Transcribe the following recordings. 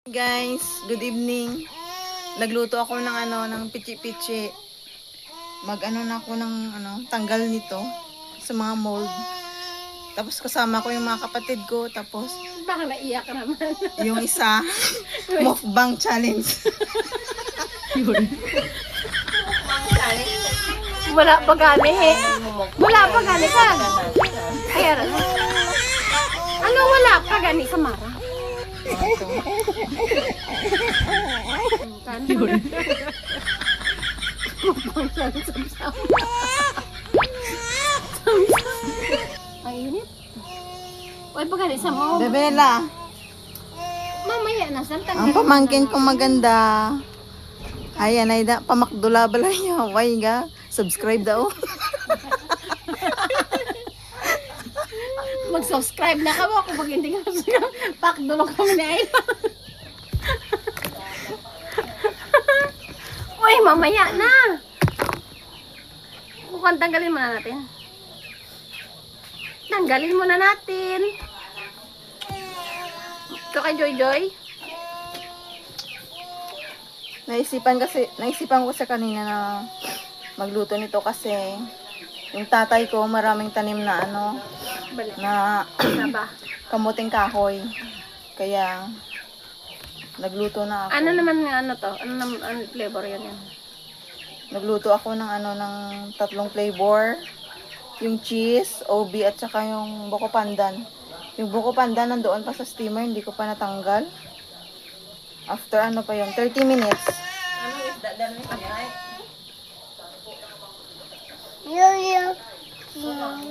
Guys, good evening. Nagluto ako ng ng pichi-pichi. Mag-ano na ako ng tanggal nito sa mga mold. Tapos kasama ko yung mga kapatid ko, tapos Baka naiyak ka naman. yung isa mukbang challenge. Wala pa gani eh. Wala pa gani ka. Ayan. Ano wala pa gani sa Mara? Ang init. Uy, pa gani sa mo. Bebela, Mamaya na sa ang pamangkin kong maganda. Ayan, ay da, pamakdula bala niya. Why ga? Subscribe daw. Mag-subscribe na ka mo kung pag hindi ka subscribe. Pakdulog kami na ay. Uy, mamaya na. Mukhang tanggalin muna natin. Tanggalin muna natin. Ito kay Joy Joy. Naisipan ko sa kanina na magluto nito kasi yung tatay ko maraming tanim na Balik. na Saba. kamuting kahoy. Kaya nagluto na ako. Ano naman nga ano to? Ano flavor yan? Nagluto ako ng ng tatlong flavor. Yung cheese, OB at saka yung buko pandan. Yung buko pandan nandoon pa sa steamer, hindi ko pa natanggal. After pa yun, 30 minutes.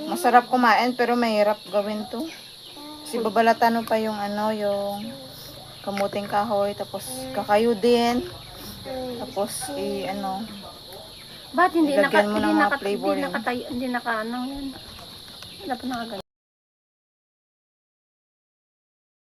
Masarap kumain pero mahirap gawin to. Kasi babalatan mo pa yung yung kamuting kahoy, tapos kakayudin. Tapos Ba't hindi Ilagyan mo ng mga flavor hindi yun. nakatayo, hindi naka ano yan. Wala pa nakaganyan.